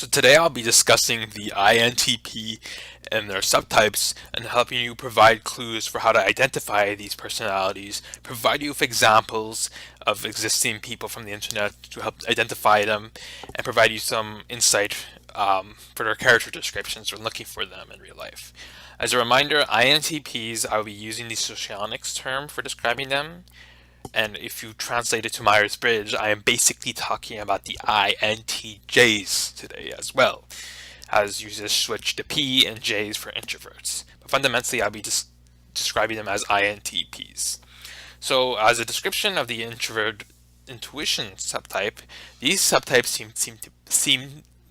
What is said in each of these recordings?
So today I'll be discussing the INTP and their subtypes and helping you provide clues for how to identify these personalities, provide you with examples of existing people from the internet to help identify them, and provide you some insight for their character descriptions when looking for them in real life. As a reminder, INTPs, I'll be using the Socionics term for describing them. And if you translate it to Myers-Briggs, I am basically talking about the INTJs today as well, as users switch to P and Js for introverts. But fundamentally, I'll be just describing them as INTPs. So as a description of the introvert intuition subtype, these subtypes seem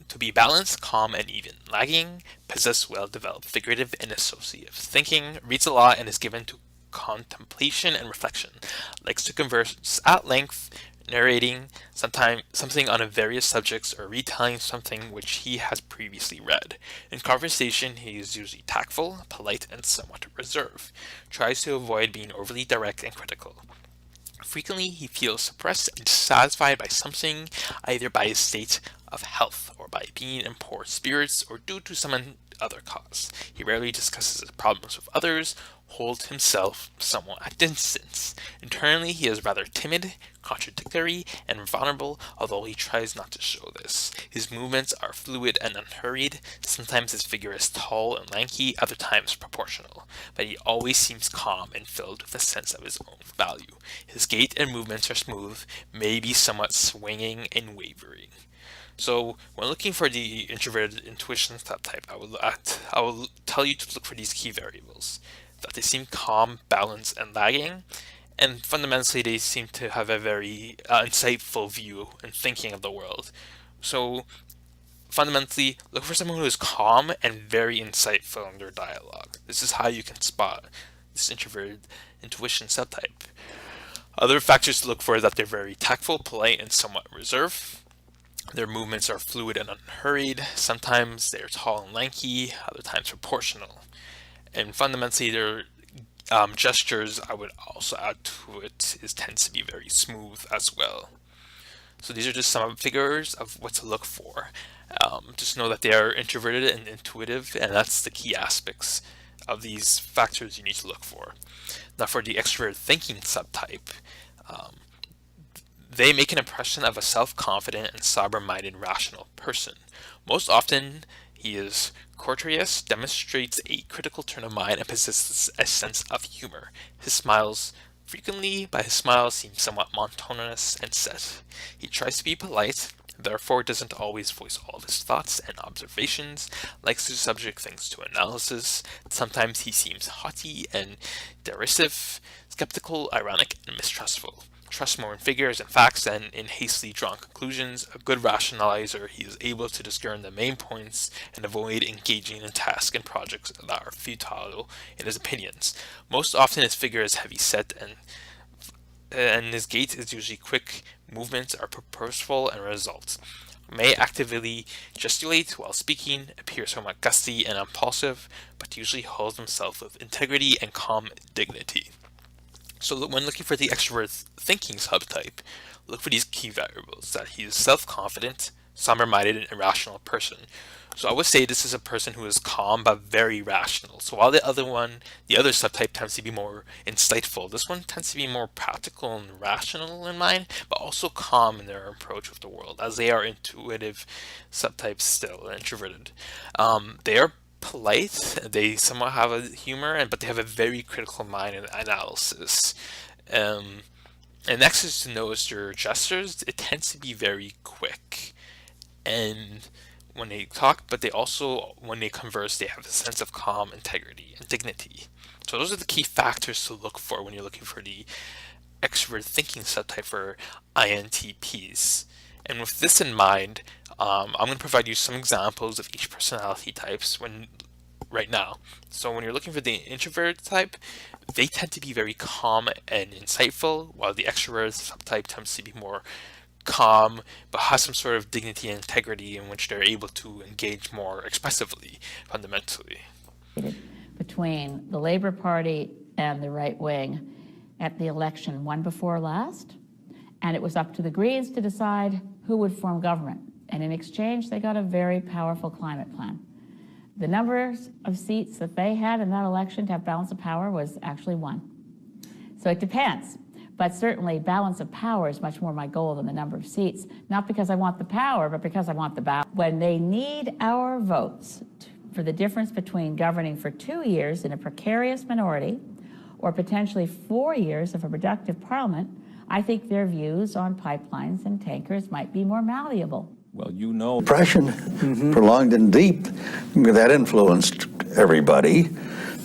to be balanced, calm, and even, lagging, possess well-developed figurative and associative thinking, reads a lot, and is given to contemplation and reflection, likes to converse at length, narrating something on a various subjects or retelling something which he has previously read. In conversation, he is usually tactful, polite, and somewhat reserved. Tries to avoid being overly direct and critical. Frequently, he feels suppressed and dissatisfied by something, either by his state of health or by being in poor spirits or due to some other cause. He rarely discusses his problems with others, holds himself somewhat at distance. Internally, he is rather timid, contradictory, and vulnerable, although he tries not to show this. His movements are fluid and unhurried. Sometimes his figure is tall and lanky, other times proportional, but he always seems calm and filled with a sense of his own value. His gait and movements are smooth, maybe somewhat swinging and wavering. So when looking for the introverted intuition subtype, I will tell you to look for these key variables: that they seem calm, balanced, and lagging, and fundamentally they seem to have a very insightful view and thinking of the world. So fundamentally, look for someone who is calm and very insightful in their dialogue. This is how you can spot this introverted intuition subtype. Other factors to look for are that they're very tactful, polite, and somewhat reserved. Their movements are fluid and unhurried. Sometimes they're tall and lanky, other times proportional. And fundamentally, their gestures, I would also add to it, tends to be very smooth as well. So these are just some figures of what to look for. Just know that they are introverted and intuitive, and that's the key aspects of these factors you need to look for. Now for the extrovert thinking subtype, they make an impression of a self-confident and sober-minded rational person. Most often, he is courteous, demonstrates a critical turn of mind, and possesses a sense of humor. His smiles frequently, but his smiles seem somewhat monotonous and set. He tries to be polite, therefore doesn't always voice all of his thoughts and observations, likes to subject things to analysis. Sometimes he seems haughty and derisive, skeptical, ironic, and mistrustful. Trusts more in figures and facts than in hastily drawn conclusions. A good rationalizer, he is able to discern the main points and avoid engaging in tasks and projects that are futile in his opinions. Most often his figure is heavy set and his gait is usually quick. Movements are purposeful and results. May actively gesticulate while speaking, appear somewhat gusty and impulsive, but usually holds himself with integrity and calm dignity. So when looking for the extrovert thinking subtype, look for these key variables: that he is self-confident, somber-minded, and irrational person. So I would say this is a person who is calm but very rational. So while the other subtype tends to be more insightful, this one tends to be more practical and rational in mind, but also calm in their approach with the world, as they are intuitive subtypes still, introverted. They are polite, they somewhat have a humor, but they have a very critical mind and analysis. And next is to notice their gestures. It tends to be very quick, and when they talk, but they also, when they converse, they have a sense of calm, integrity, and dignity. So those are the key factors to look for when you're looking for the extrovert thinking subtype for INTPs. And with this in mind, I'm going to provide you some examples of each personality types right now. So when you're looking for the introvert type, they tend to be very calm and insightful, while the extrovert subtype tends to be more calm, but has some sort of dignity and integrity in which they're able to engage more expressively, fundamentally. Between the Labour Party and the right wing at the election one before last, and it was up to the Greens to decide who would form government. And in exchange, they got a very powerful climate plan. The numbers of seats that they had in that election to have balance of power was actually 1. So it depends. But certainly balance of power is much more my goal than the number of seats, not because I want the power, but because I want the balance. When they need our votes for the difference between governing for 2 years in a precarious minority or potentially 4 years of a productive parliament, I think their views on pipelines and tankers might be more malleable. Well, you know, Depression, prolonged and deep, that influenced everybody.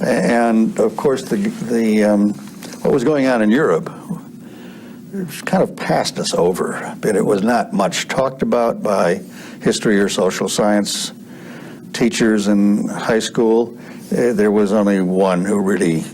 And of course, what was going on in Europe kind of passed us over, but it was not much talked about by history or social science teachers in high school. There was only one who really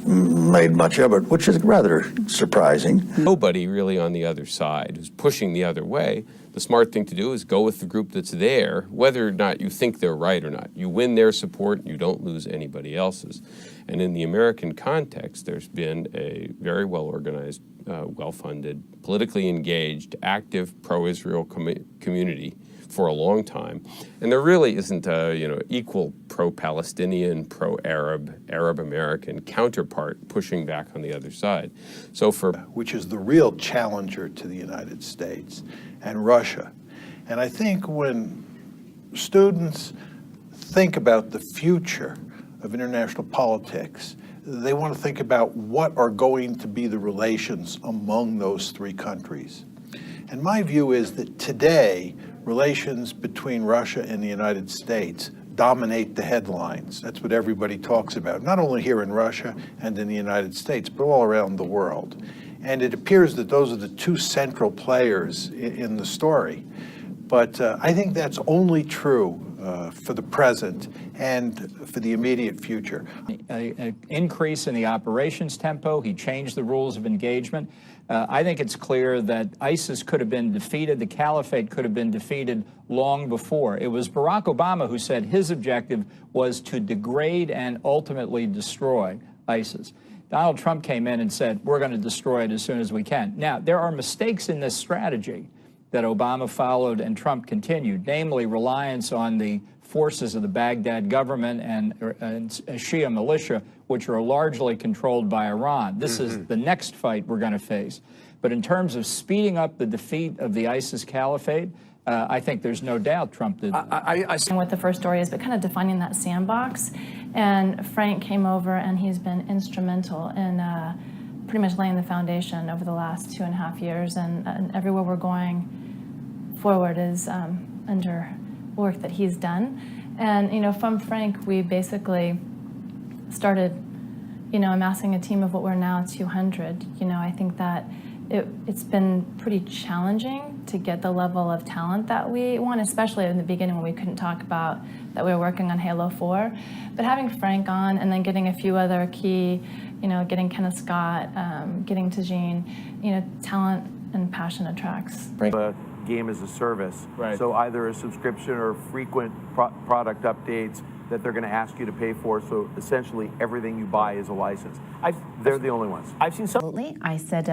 made much of it, which is rather surprising. nobody really on the other side who's pushing the other way. The smart thing to do is go with the group that's there, whether or not you think they're right or not. You win their support, you don't lose anybody else's. And in the American context, there's been a very well-organized, well-funded, politically engaged, active pro-Israel community for a long time. And there really isn't a equal pro-Palestinian, pro-Arab, Arab-American counterpart pushing back on the other side. So which is the real challenger to the United States and Russia. And I think when students think about the future of international politics, they want to think about what are going to be the relations among those 3 countries. And my view is that today, relations between Russia and the United States dominate the headlines. That's what everybody talks about, not only here in Russia and in the United States, but all around the world. And it appears that those are the 2 central players in the story. But I think that's only true for the present and for the immediate future. An increase in the operations tempo. He changed the rules of engagement. I think it's clear that ISIS could have been defeated, the caliphate could have been defeated long before. It was Barack Obama who said his objective was to degrade and ultimately destroy ISIS. Donald Trump came in and said, we're going to destroy it as soon as we can. Now, there are mistakes in this strategy that Obama followed and Trump continued, namely reliance on the forces of the Baghdad government and Shia militia, which are largely controlled by Iran. This is the next fight we're going to face. But in terms of speeding up the defeat of the ISIS caliphate, I think there's no doubt Trump did. What the first story is, but kind of defining that sandbox. And Frank came over, and he's been instrumental in pretty much laying the foundation over the last 2.5 years. And everywhere we're going forward is under work that he's done. And from Frank, we basically started amassing a team of what we're now 200. I think that it's been pretty challenging to get the level of talent that we want, especially in the beginning when we couldn't talk about that we were working on Halo 4. But having Frank on and then getting a few other key, getting Kenneth Scott, getting Tajine, talent and passion attracts. Game as a service. Right. So either a subscription or frequent product updates that they're going to ask you to pay for. So essentially everything you buy is a license. They're the only ones. I've seen some. Absolutely. I said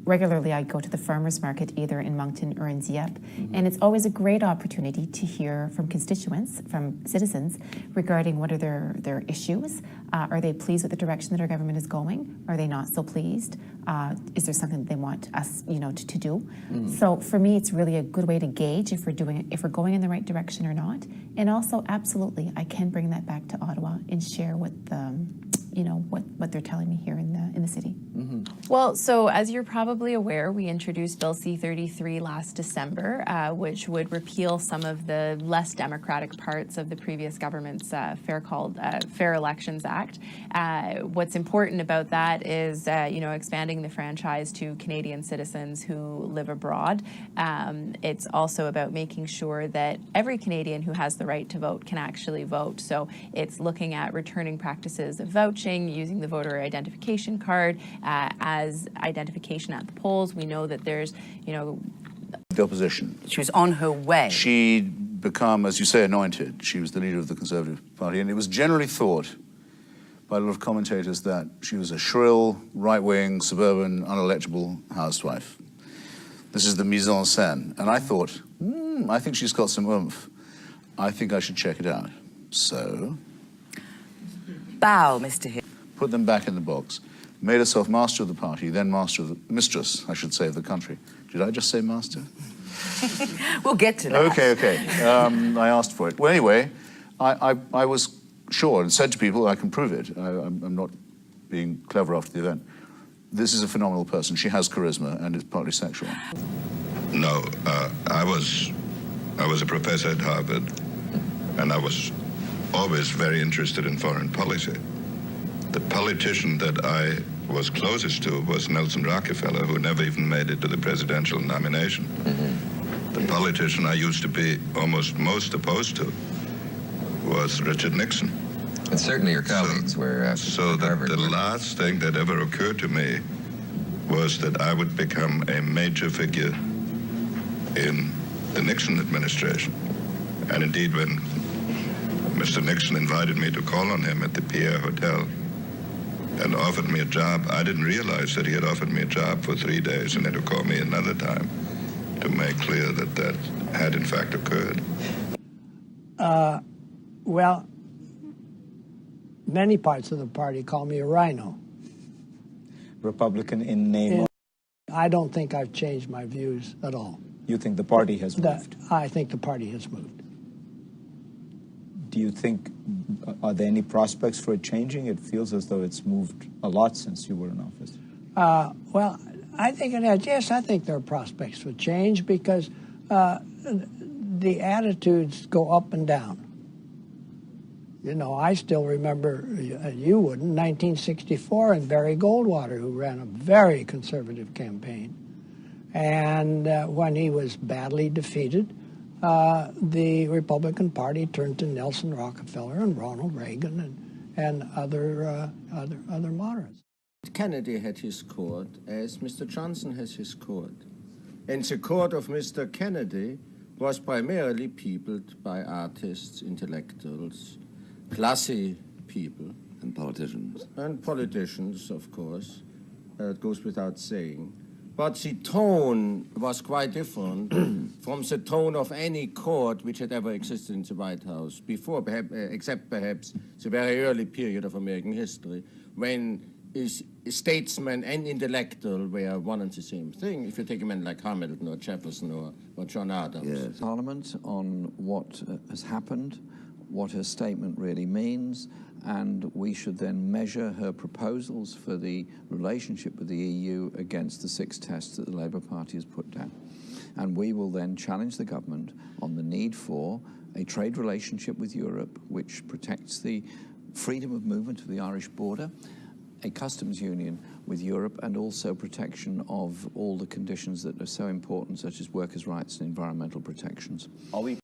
regularly I go to the farmers market either in Moncton or in Dieppe, and it's always a great opportunity to hear from constituents, from citizens, regarding what are their issues. Are they pleased with the direction that our government is going? Are they not so pleased? Is there something that they want us, to do? So for me, it's really a good way to gauge if we're going in the right direction or not. And also, absolutely, I can bring that back to Ottawa and share what what they're telling me here in the city. Well, so as you're probably aware, we introduced Bill C-33 last December, which would repeal some of the less democratic parts of the previous government's Fair Elections Act. What's important about that is, expanding the franchise to Canadian citizens who live abroad. It's also about making sure that every Canadian who has the right to vote can actually vote. So it's looking at returning practices of vouching, using the voter identification card as identification at the polls. We know that there's, the opposition. She was on her way. She'd become, as you say, anointed. She was the leader of the Conservative Party, and it was generally thought by a lot of commentators that she was a shrill, right-wing, suburban, unelectable housewife. This is the mise en scène. And I thought, I think she's got some oomph. I think I should check it out. So, Bow, Mr. Hill. put them back in the box. Made herself master of the party, then mistress, I should say, of the country. Did I just say master? We'll get to that. Okay. I asked for it. Well, anyway, I was sure and said to people, I can prove it. I'm not being clever after the event. This is a phenomenal person. She has charisma, and it's partly sexual. No, I was a professor at Harvard, and I was always very interested in foreign policy. The politician that I was closest to was Nelson Rockefeller, who never even made it to the presidential nomination. The politician I used to be almost most opposed to was Richard Nixon. And certainly your colleagues were So that the last thing that ever occurred to me was that I would become a major figure in the Nixon administration. And indeed, when Mr. Nixon invited me to call on him at the Pierre Hotel and offered me a job, I didn't realize that he had offered me a job for 3 days and then to call me another time to make clear that that had in fact occurred. Well, many parts of the party call me a rhino. Republican in name. I don't think I've changed my views at all. You think the party has moved? I think the party has moved. Do you think, are there any prospects for it changing? It feels as though it's moved a lot since you were in office. Well, I think it has. Yes, I think there are prospects for change because the attitudes go up and down. You know, I still remember, you wouldn't, 1964 and Barry Goldwater, who ran a very conservative campaign. And when he was badly defeated, the Republican Party turned to Nelson Rockefeller and Ronald Reagan and other moderates. Kennedy had his court as Mr. Johnson has his court. And the court of Mr. Kennedy was primarily peopled by artists, intellectuals, classy people. And politicians. And politicians, of course. It goes without saying. But the tone was quite different from the tone of any court which had ever existed in the White House before, except perhaps the very early period of American history, when statesmen and intellectual were one and the same thing. If you take a man like Hamilton or Jefferson or John Adams. Yes. Parliament on what has happened, what her statement really means, and we should then measure her proposals for the relationship with the EU against the 6 tests that the Labour Party has put down. And we will then challenge the government on the need for a trade relationship with Europe which protects the freedom of movement of the Irish border, a customs union with Europe, and also protection of all the conditions that are so important, such as workers' rights and environmental protections. Are we